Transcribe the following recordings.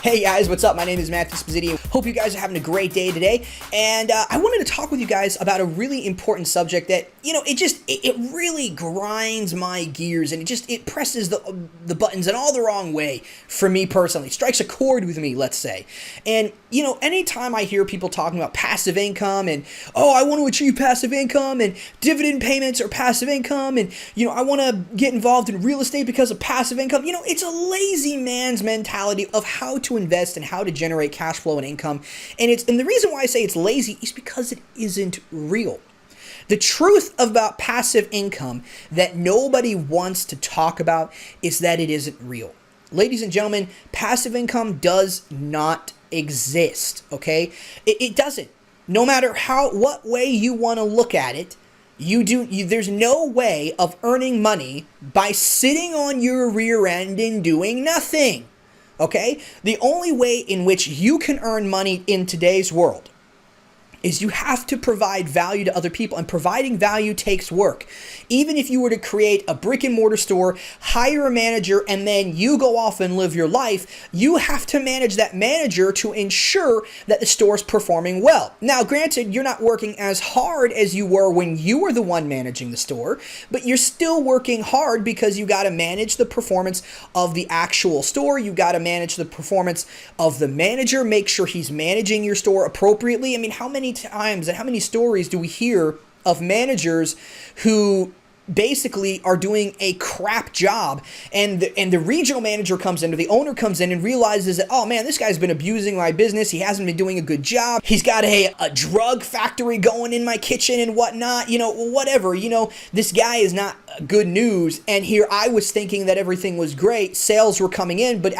Hey guys, what's up? My name is Matthew Spositi. Hope you guys are having a great day today. And I wanted to talk with you guys about a really important subject that, it really grinds my gears, and it presses the buttons in all the wrong way for me personally. It strikes a chord with me, let's say. And, anytime I hear people talking about passive income and, I want to achieve passive income and dividend payments are passive income and, I want to get involved in real estate because of passive income, it's a lazy man's mentality of how to invest and how to generate cash flow and income. And the reason why I say it's lazy is because it isn't real. The truth about passive income that nobody wants to talk about is that it isn't real. Ladies and gentlemen, passive income does not exist, okay? It doesn't. No matter what way you want to look at it, there's no way of earning money by sitting on your rear end and doing nothing. Okay? The only way in which you can earn money in today's world is you have to provide value to other people, and providing value takes work. Even if you were to create a brick and mortar store, hire a manager, and then you go off and live your life, you have to manage that manager to ensure that the store is performing well. Now, granted, you're not working as hard as you were when you were the one managing the store, but you're still working hard because you got to manage the performance of the actual store. You got to manage the performance of the manager, make sure he's managing your store appropriately. I mean, how many times and how many stories do we hear of managers who basically are doing a crap job, and the regional manager comes in, or the owner comes in and realizes that, oh man, this guy's been abusing my business, he hasn't been doing a good job, he's got a drug factory going in my kitchen and whatnot, whatever, this guy is not good news. And here I was thinking that everything was great, sales were coming in, but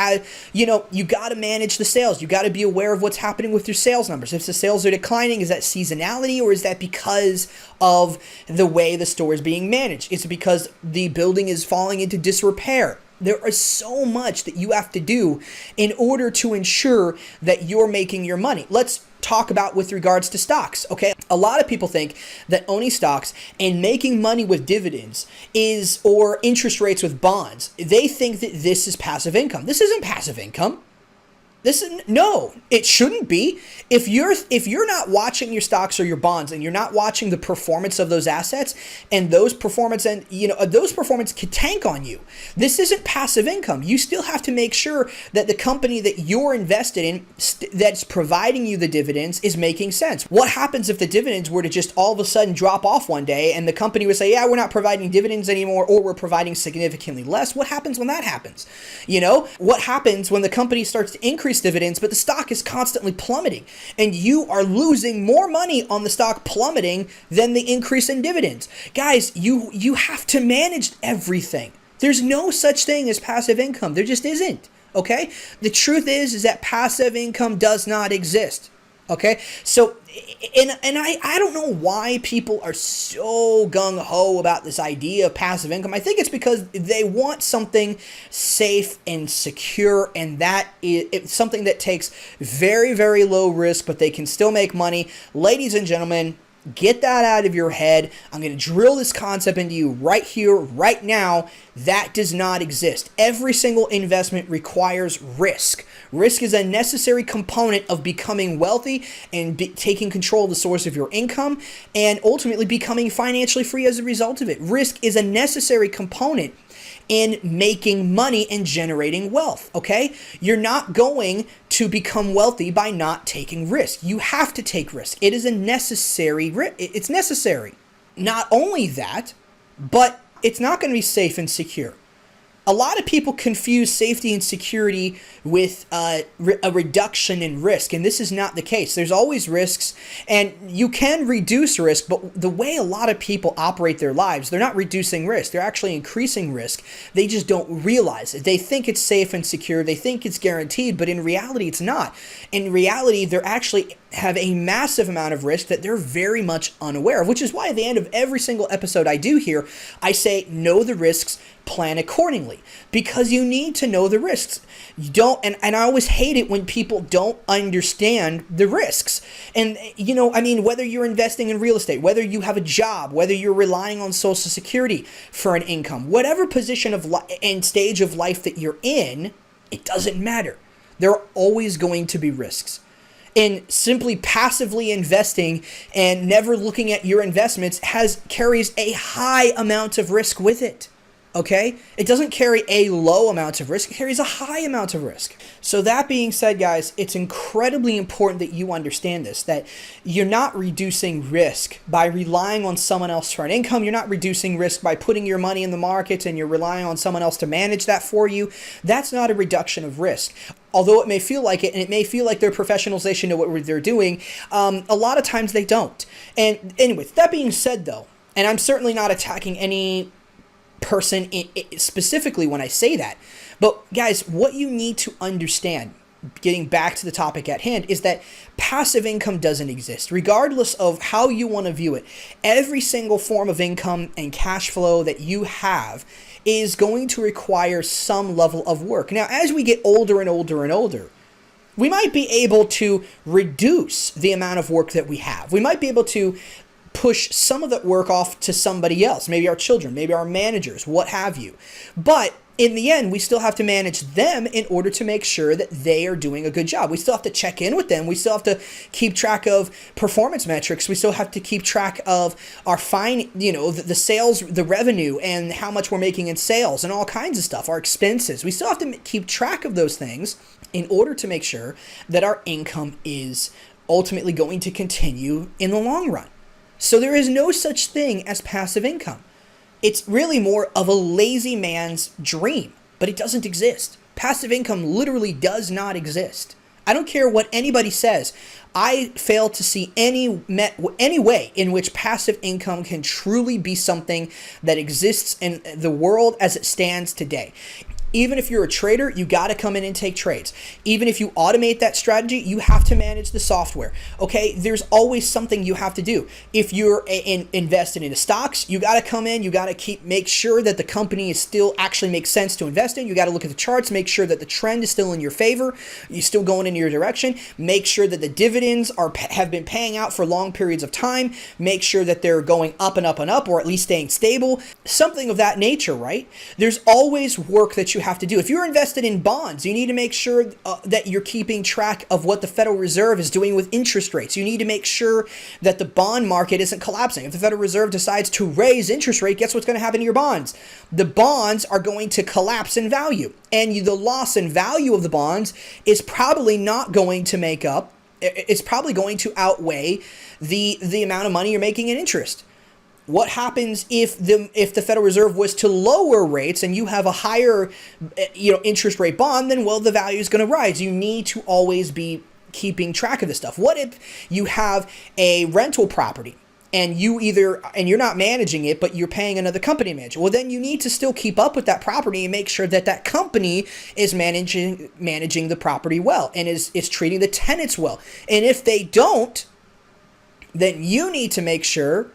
you got to manage the sales. You got to be aware of what's happening with your sales numbers. If the sales are declining, is that seasonality, or is that because of the way the store is being managed? It's because the building is falling into disrepair. There is so much that you have to do in order to ensure that you're making your money. Let's talk about with regards to stocks, okay? A lot of people think that owning stocks and making money with dividends or interest rates with bonds. They think that this is passive income. This isn't passive income. No, it shouldn't be. If you're not watching your stocks or your bonds, and you're not watching the performance of those assets, and those performance could tank on you. This isn't passive income. You still have to make sure that the company that you're invested in that's providing you the dividends is making sense. What happens if the dividends were to just all of a sudden drop off one day and the company would say, yeah, we're not providing dividends anymore, or we're providing significantly less? What happens when that happens? What happens when the company starts to increase dividends, but the stock is constantly plummeting, and you are losing more money on the stock plummeting than the increase in dividends? Guys, you have to manage everything. There's no such thing as passive income. There just isn't. Okay? The truth is that passive income does not exist. Okay, so and I don't know why people are so gung-ho about this idea of passive income. I think it's because they want something safe and secure, and that it's something that takes very, very low risk, but they can still make money. Ladies and gentlemen, get that out of your head. I'm going to drill this concept into you right here, right now. That does not exist. Every single investment requires risk. Risk is a necessary component of becoming wealthy and taking control of the source of your income, and ultimately becoming financially free as a result of it. Risk is a necessary component in making money and generating wealth, okay? You're not going to become wealthy by not taking risk. You have to take risk. It is a necessary it's necessary. Not only that, but it's not going to be safe and secure. A lot of people confuse safety and security with a reduction in risk, and this is not the case. There's always risks, and you can reduce risk, but the way a lot of people operate their lives, they're not reducing risk. They're actually increasing risk. They just don't realize it. They think it's safe and secure. They think it's guaranteed, but in reality, it's not. In reality, they're actually have a massive amount of risk that they're very much unaware of, which is why at the end of every single episode I do here, I say, know the risks, plan accordingly, because you need to know the risks. You don't, and I always hate it when people don't understand the risks. And, whether you're investing in real estate, whether you have a job, whether you're relying on Social Security for an income, whatever position of and stage of life that you're in, it doesn't matter. There are always going to be risks. And simply passively investing and never looking at your investments carries a high amount of risk with it. Okay? It doesn't carry a low amount of risk. It carries a high amount of risk. So that being said, guys, it's incredibly important that you understand this, that you're not reducing risk by relying on someone else for an income. You're not reducing risk by putting your money in the market and you're relying on someone else to manage that for you. That's not a reduction of risk. Although it may feel like it, and it may feel like they're professionals, they should know what they're doing, a lot of times they don't. And anyway, that being said, though, and I'm certainly not attacking any person specifically when I say that, but guys, what you need to understand, getting back to the topic at hand, is that passive income doesn't exist. Regardless of how you want to view it, every single form of income and cash flow that you have is going to require some level of work. Now, as we get older and older and older, we might be able to reduce the amount of work that we have. We might be able to push some of that work off to somebody else, maybe our children, maybe our managers, what have you. But in the end, we still have to manage them in order to make sure that they are doing a good job. We still have to check in with them. We still have to keep track of performance metrics. We still have to keep track of our the sales, the revenue, and how much we're making in sales and all kinds of stuff, our expenses. We still have to keep track of those things in order to make sure that our income is ultimately going to continue in the long run. So there is no such thing as passive income. It's really more of a lazy man's dream, but it doesn't exist. Passive income literally does not exist. I don't care what anybody says. I fail to see any way in which passive income can truly be something that exists in the world as it stands today. Even if you're a trader, you got to come in and take trades. Make if you automate that strategy, you have to manage the software. Okay, there's always something you have to do. If you're invested into stocks, you got to come in. You got to make sure that the company is still actually makes sense to invest in. You got to look at the charts, make sure that the trend is still in your favor. You're still going in your direction. Make sure that the dividends have been paying out for long periods of time. Make sure that they're going up and up and up, or at least staying stable. Something of that nature, right? There's always work that you have to do. If you're invested in bonds, you need to make sure that you're keeping track of what the Federal Reserve is doing with interest rates. You need to make sure that the bond market isn't collapsing. If the Federal Reserve decides to raise interest rate, guess what's going to happen to your bonds? The bonds are going to collapse in value, and the loss in value of the bonds is probably not going to make up. It's probably going to outweigh the amount of money you're making in interest. What happens if the Federal Reserve was to lower rates and you have a higher interest rate bond? Then, well, the value is going to rise. You need to always be keeping track of this stuff. What if you have a rental property and you're not managing it, but you're paying another company to manage it? Well, then you need to still keep up with that property and make sure that company is managing the property well and is treating the tenants well. And if they don't, then you need to make sure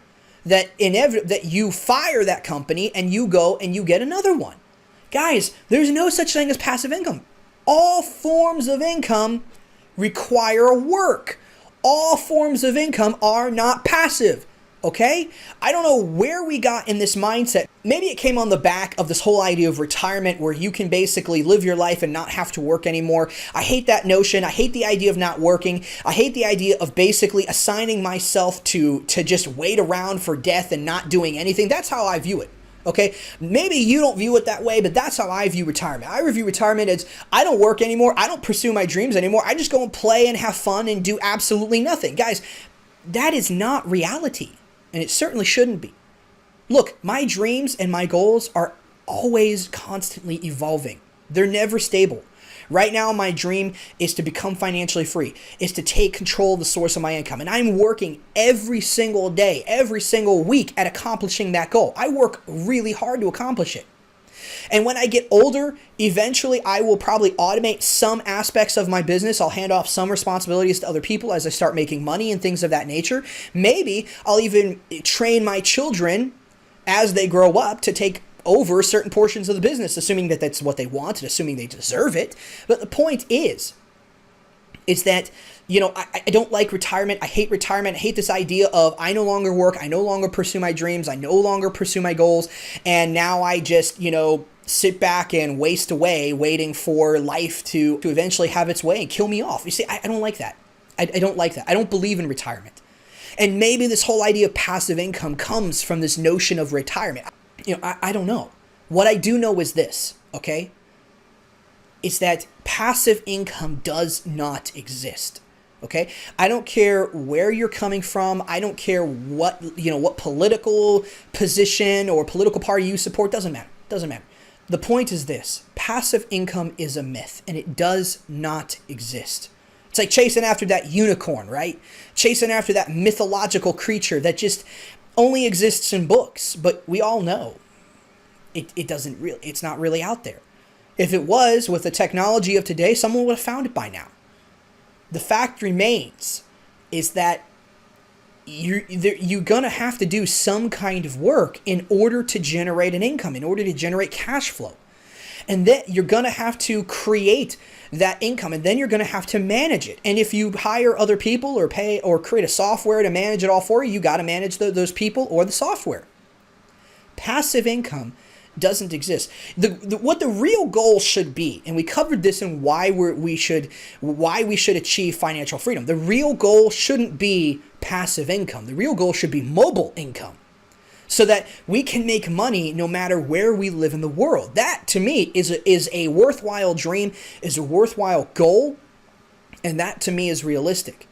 that you fire that company and you go and you get another one. Guys, there's no such thing as passive income. All forms of income require work. All forms of income are not passive. Okay? I don't know where we got in this mindset. Maybe it came on the back of this whole idea of retirement where you can basically live your life and not have to work anymore. I hate that notion. I hate the idea of not working. I hate the idea of basically assigning myself to just wait around for death and not doing anything. That's how I view it. Okay? Maybe you don't view it that way, but that's how I view retirement. I view retirement as I don't work anymore. I don't pursue my dreams anymore. I just go and play and have fun and do absolutely nothing. Guys, that is not reality. And it certainly shouldn't be. Look, my dreams and my goals are always constantly evolving. They're never stable. Right now, my dream is to become financially free, is to take control of the source of my income. And I'm working every single day, every single week at accomplishing that goal. I work really hard to accomplish it. And when I get older, eventually I will probably automate some aspects of my business. I'll hand off some responsibilities to other people as I start making money and things of that nature. Maybe I'll even train my children as they grow up to take over certain portions of the business, assuming that that's what they want and assuming they deserve it. But the point is that, I don't like retirement. I hate retirement. I hate this idea of I no longer work. I no longer pursue my dreams. I no longer pursue my goals. And now I just, sit back and waste away waiting for life to eventually have its way and kill me off. You see, I don't like that. I don't like that. I don't believe in retirement. And maybe this whole idea of passive income comes from this notion of retirement. I don't know. What I do know is this, okay? Is that passive income does not exist, okay? I don't care where you're coming from. I don't care what political position or political party you support. Doesn't matter. The point is this: passive income is a myth, and it does not exist. It's like chasing after that unicorn, right? Chasing after that mythological creature that just only exists in books, but we all know it's not really out there. If it was, with the technology of today, someone would have found it by now. The fact remains is that you're going to have to do some kind of work in order to generate an income, in order to generate cash flow. And then you're going to have to create that income, and then you're going to have to manage it. And if you hire other people or pay or create a software to manage it all for you, you got to manage those people or the software. Passive income doesn't exist. What the real goal should be, and we covered this in why we should achieve financial freedom. The real goal shouldn't be passive income. The real goal should be mobile income, so that we can make money no matter where we live in the world. That, to me, is a worthwhile dream, is a worthwhile goal, and that, to me, is realistic.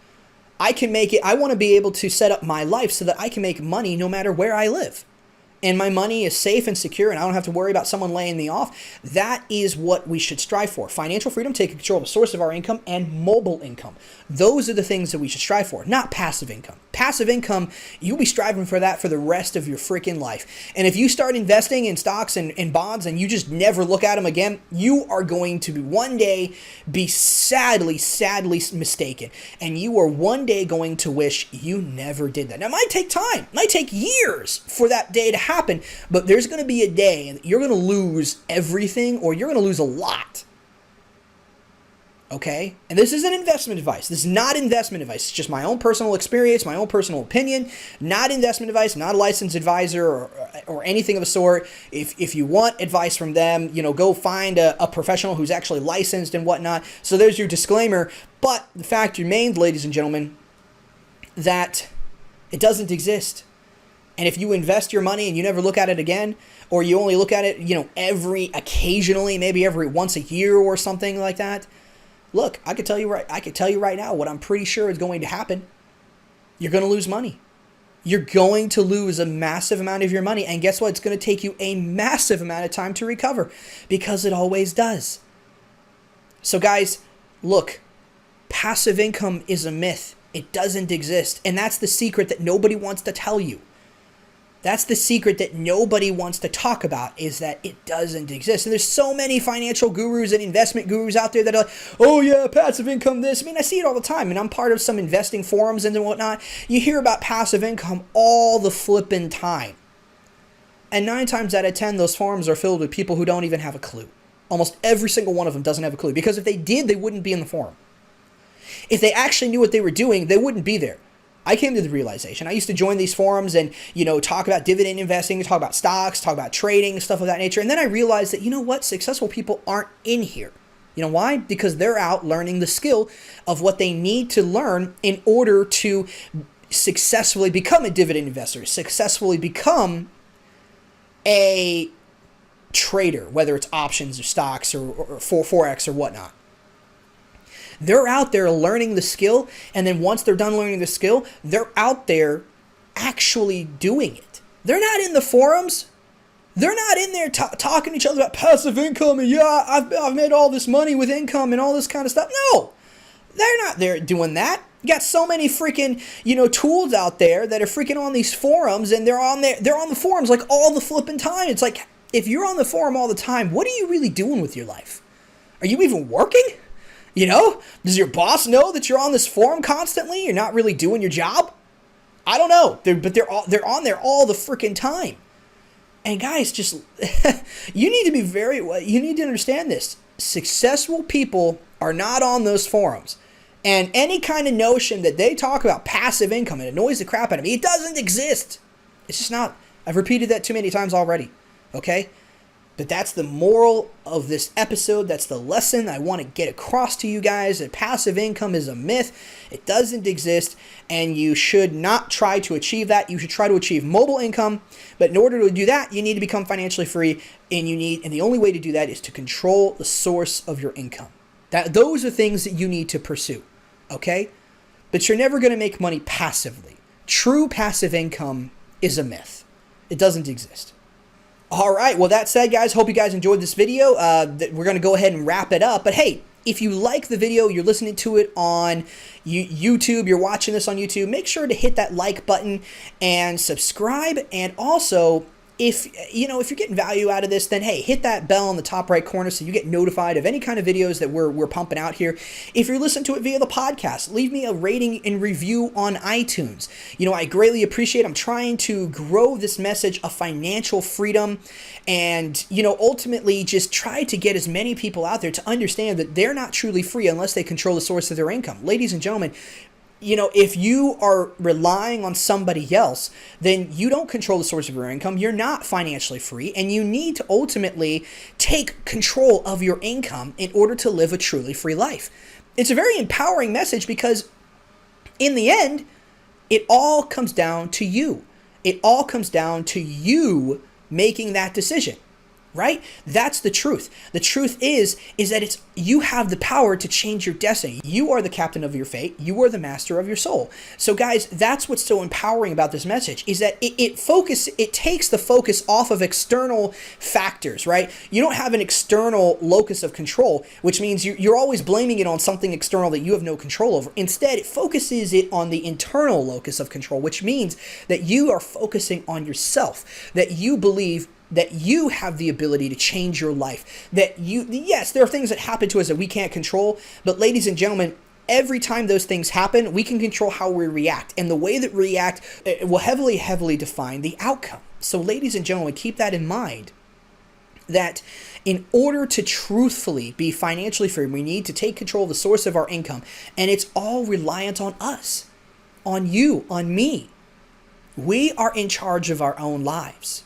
I can make it. I want to be able to set up my life so that I can make money no matter where I live. And my money is safe and secure, and I don't have to worry about someone laying me off. That is what we should strive for. Financial freedom, taking control of the source of our income, and mobile income. Those are the things that we should strive for, not passive income. Passive income, you'll be striving for that for the rest of your freaking life. And if you start investing in stocks and bonds and you just never look at them again, you are going to one day be sadly mistaken. And you are one day going to wish you never did that. Now, it might take time. It might take years for that day to happen, but there's going to be a day and you're going to lose everything, or you're going to lose a lot. Okay? And this isn't investment advice. This is not investment advice. It's just my own personal experience, my own personal opinion, not investment advice, not a licensed advisor or anything of the sort. If you want advice from them, go find a professional who's actually licensed and whatnot. So there's your disclaimer. But the fact remains, ladies and gentlemen, that it doesn't exist. And if you invest your money and you never look at it again, or you only look at it, occasionally, maybe every once a year or something like that, look, I could tell you right now what I'm pretty sure is going to happen. You're going to lose money. You're going to lose a massive amount of your money. And guess what? It's going to take you a massive amount of time to recover, because it always does. So guys, look, passive income is a myth. It doesn't exist. And that's the secret that nobody wants to tell you. That's the secret that nobody wants to talk about, is that it doesn't exist. And there's so many financial gurus and investment gurus out there that are like, oh yeah, passive income this. I mean, I see it all the time, and I'm part of some investing forums and whatnot. You hear about passive income all the flippin' time. And 9 times out of 10, those forums are filled with people who don't even have a clue. Almost every single one of them doesn't have a clue, because if they did, they wouldn't be in the forum. If they actually knew what they were doing, they wouldn't be there. I came to the realization. I used to join these forums and, talk about dividend investing, talk about stocks, talk about trading, stuff of that nature. And then I realized that, successful people aren't in here. You know why? Because they're out learning the skill of what they need to learn in order to successfully become a dividend investor, successfully become a trader, whether it's options or stocks or Forex or whatnot. They're out there learning the skill, and then once they're done learning the skill, they're out there actually doing it. They're not in the forums. They're not in there talking to each other about passive income and yeah, I've made all this money with income and all this kind of stuff. No, they're not there doing that. You got so many freaking, tools out there that are freaking on these forums, and they're on the forums like all the flipping time. It's like, if you're on the forum all the time, what are you really doing with your life? Are you even working? Does your boss know that you're on this forum constantly? You're not really doing your job? I don't know. They're on there all the freaking time. And guys, just you need to understand this. Successful people are not on those forums. And any kind of notion that they talk about passive income, it annoys the crap out of me. It doesn't exist. It's just not. I've repeated that too many times already. Okay? But that's the moral of this episode. That's the lesson I want to get across to you guys, that passive income is a myth. It doesn't exist, and you should not try to achieve that. You should try to achieve mobile income, but in order to do that, you need to become financially free, and the only way to do that is to control the source of your income. Those are things that you need to pursue, okay? But you're never going to make money passively. True passive income is a myth. It doesn't exist. All right, well, that said, guys, hope you guys enjoyed this video. We're going to go ahead and wrap it up. But hey, if you like the video, you're listening to it on YouTube, you're watching this on YouTube, make sure to hit that like button and subscribe. And also, if you're getting value out of this, then hey, hit that bell in the top right corner so you get notified of any kind of videos that we're pumping out here. If you're listening to it via the podcast, leave me a rating and review on iTunes. I greatly appreciate it. I'm trying to grow this message of financial freedom and, ultimately just try to get as many people out there to understand that they're not truly free unless they control the source of their income. Ladies and gentlemen, if you are relying on somebody else, then you don't control the source of your income. You're not financially free, and you need to ultimately take control of your income in order to live a truly free life. It's a very empowering message because in the end, it all comes down to you. It all comes down to you making that decision. Right? That's the truth. The truth is that you have the power to change your destiny. You are the captain of your fate. You are the master of your soul. So guys, that's what's so empowering about this message, is that it takes the focus off of external factors, right? You don't have an external locus of control, which means you're always blaming it on something external that you have no control over. Instead, it focuses it on the internal locus of control, which means that you are focusing on yourself, that you believe that you have the ability to change your life, yes, there are things that happen to us that we can't control, but ladies and gentlemen, every time those things happen, we can control how we react, and the way that we react will heavily, heavily define the outcome. So ladies and gentlemen, keep that in mind, that in order to truthfully be financially free, we need to take control of the source of our income, and it's all reliant on us, on you, on me. We are in charge of our own lives.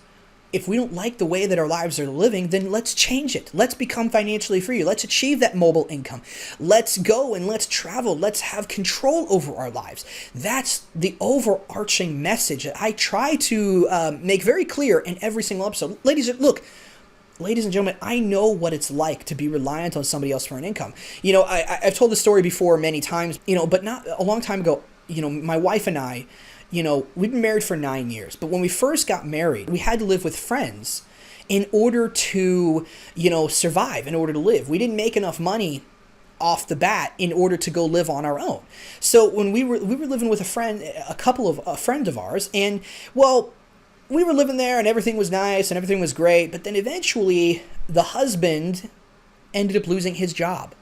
If we don't like the way that our lives are living, then let's change it. Let's become financially free. Let's achieve that mobile income. Let's go and let's travel. Let's have control over our lives. That's the overarching message that I try to make very clear in every single episode. Ladies and gentlemen, I know what it's like to be reliant on somebody else for an income. I've told this story before many times, but not a long time ago. My wife and I, we've been married for 9 years, but when we first got married, we had to live with friends in order to, survive, in order to live. We didn't make enough money off the bat in order to go live on our own. So when we were living with a friend of ours, and well, we were living there and everything was nice and everything was great, but then eventually the husband ended up losing his job.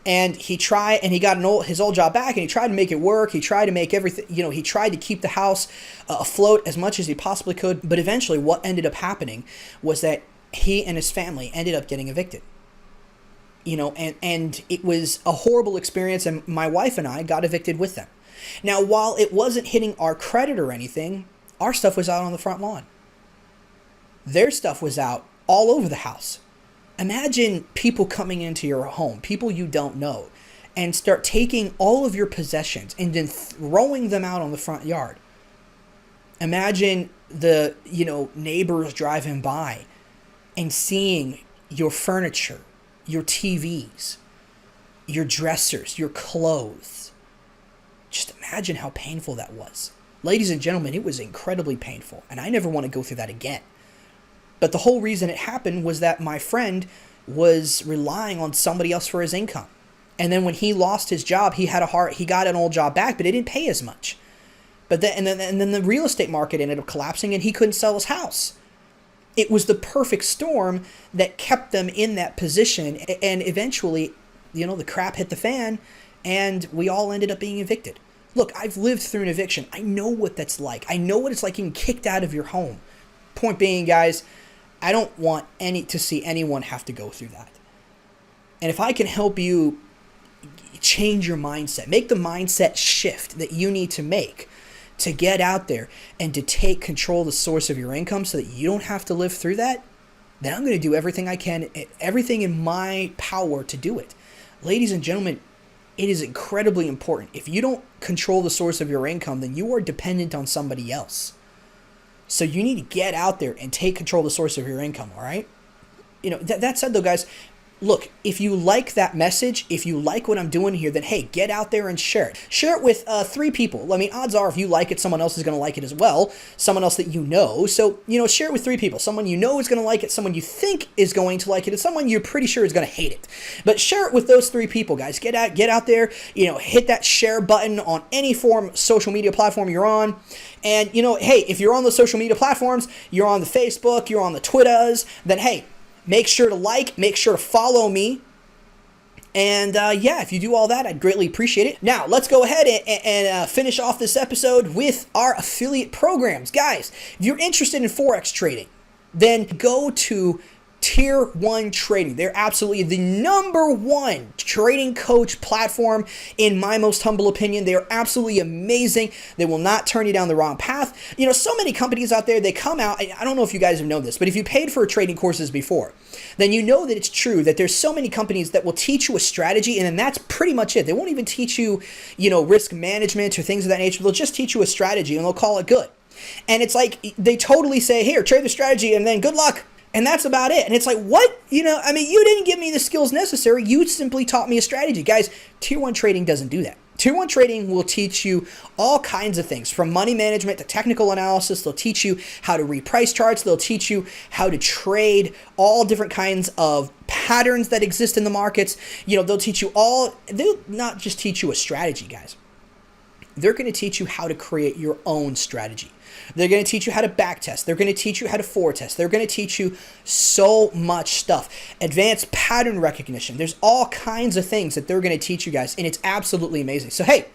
And he got his old job back, and he tried to make it work. He tried to make everything, he tried to keep the house afloat as much as he possibly could. But eventually what ended up happening was that he and his family ended up getting evicted. And it was a horrible experience, and my wife and I got evicted with them. Now, while it wasn't hitting our credit or anything, our stuff was out on the front lawn. Their stuff was out all over the house. Imagine people coming into your home, people you don't know, and start taking all of your possessions and then throwing them out on the front yard. Imagine the, neighbors driving by and seeing your furniture, your TVs, your dressers, your clothes. Just imagine how painful that was. Ladies and gentlemen, it was incredibly painful, and I never want to go through that again. But the whole reason it happened was that my friend was relying on somebody else for his income. And then when he lost his job, he got an old job back, but it didn't pay as much. But then the real estate market ended up collapsing and he couldn't sell his house. It was the perfect storm that kept them in that position. And eventually, the crap hit the fan and we all ended up being evicted. Look, I've lived through an eviction. I know what that's like. I know what it's like getting kicked out of your home. Point being, guys, I don't want to see anyone have to go through that. And if I can help you change your mindset, make the mindset shift that you need to make to get out there and to take control of the source of your income so that you don't have to live through that, then I'm going to do everything I can, everything in my power to do it. Ladies and gentlemen, it is incredibly important. If you don't control the source of your income, then you are dependent on somebody else. So you need to get out there and take control of the source of your income, all right? That said though, guys, look, if you like that message, if you like what I'm doing here, then hey, get out there and share it. Share it with 3 people. I mean, odds are if you like it, someone else is going to like it as well. Someone else that you know. So, share it with 3 people. Someone you know is going to like it, someone you think is going to like it, and someone you're pretty sure is going to hate it. But share it with those 3 people, guys. Get out there, hit that share button on any social media platform you're on. And, hey, if you're on the social media platforms, you're on the Facebook, you're on the Twitters, then hey, make sure to make sure to follow me. And if you do all that, I'd greatly appreciate it. Now, let's go ahead and finish off this episode with our affiliate programs. Guys, if you're interested in Forex trading, then go to Tier 1 Trading. They're absolutely the #1 trading coach platform in my most humble opinion. They are absolutely amazing. They will not turn you down the wrong path. So many companies out there, they come out, I don't know if you guys have known this, but if you paid for trading courses before, then you know that it's true that there's so many companies that will teach you a strategy and then that's pretty much it. They won't even teach you, risk management or things of that nature. They'll just teach you a strategy and they'll call it good. And it's like they totally say, here, trade the strategy and then good luck. And that's about it. And it's like, what? You didn't give me the skills necessary. You simply taught me a strategy. Guys, Tier 1 Trading doesn't do that. Tier 1 Trading will teach you all kinds of things, from money management to technical analysis. They'll teach you how to read price charts. They'll teach you how to trade all different kinds of patterns that exist in the markets. They'll teach you they'll not just teach you a strategy, guys. They're going to teach you how to create your own strategy. They're going to teach you how to backtest. They're going to teach you how to forward test. They're going to teach you so much stuff. Advanced pattern recognition. There's all kinds of things that they're going to teach you guys, and it's absolutely amazing. So, hey,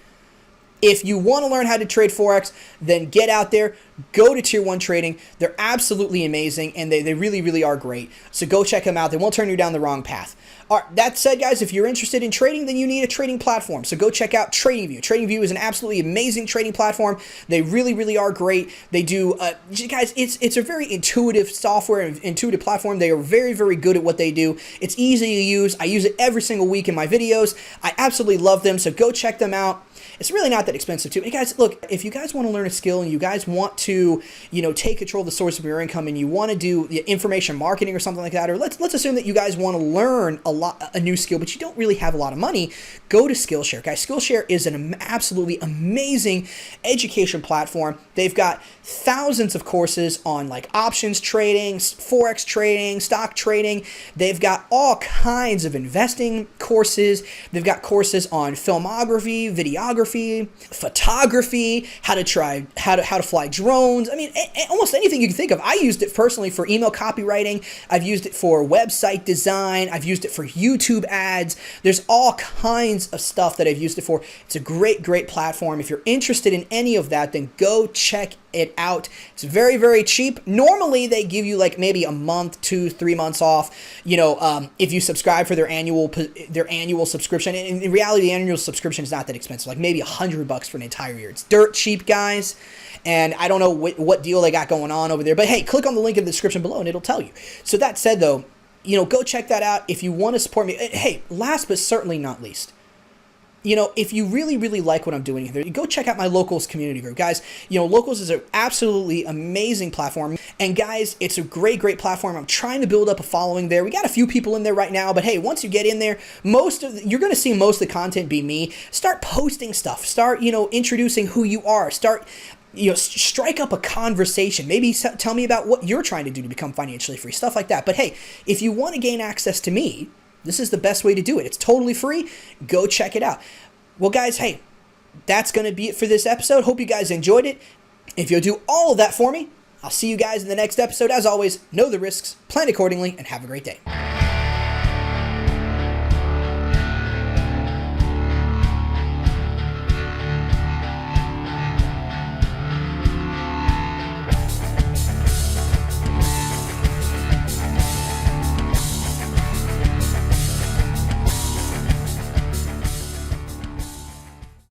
if you want to learn how to trade Forex, then get out there, go to Tier 1 Trading. They're absolutely amazing, and they really, really are great. So go check them out. They won't turn you down the wrong path. All right, that said, guys, if you're interested in trading, then you need a trading platform. So go check out TradingView. TradingView is an absolutely amazing trading platform. They really, really are great. They do, guys, it's a very intuitive software and intuitive platform. They are very, very good at what they do. It's easy to use. I use it every single week in my videos. I absolutely love them, so go check them out. It's really not that expensive too. And guys, look, if you guys want to learn a skill and you guys want to, take control of the source of your income and you want to do information marketing or something like that, or let's assume that you guys want to learn a new skill, but you don't really have a lot of money, go to Skillshare. Guys, Skillshare is an absolutely amazing education platform. They've got thousands of courses on like options trading, Forex trading, stock trading. They've got all kinds of investing courses. They've got courses on filmography, videography, photography, how to fly drones. I mean, almost anything you can think of. I used it personally for email copywriting. I've used it for website design. I've used it for YouTube ads. There's all kinds of stuff that I've used it for. It's a great, great platform. If you're interested in any of that, then go check it out. It's very, very cheap. Normally, they give you like maybe a month, 2-3 months off, if you subscribe for their annual subscription. And in reality, the annual subscription is not that expensive, like maybe $100 for an entire year. It's dirt cheap, guys. And I don't know what deal they got going on over there. But hey, click on the link in the description below and it'll tell you. So that said, though, go check that out if you want to support me. Hey, last but certainly not least, if you really, really like what I'm doing here, go check out my Locals community group. Guys, Locals is an absolutely amazing platform. And guys, it's a great, great platform. I'm trying to build up a following there. We got a few people in there right now, but hey, once you get in there, you're going to see most of the content be me. Start posting stuff. Start, introducing who you are. Start strike up a conversation. Maybe tell me about what you're trying to do to become financially free, stuff like that. But hey, if you want to gain access to me, this is the best way to do it. It's totally free. Go check it out. Well, guys, hey, that's going to be it for this episode. Hope you guys enjoyed it. If you'll do all of that for me, I'll see you guys in the next episode. As always, know the risks, plan accordingly, and have a great day.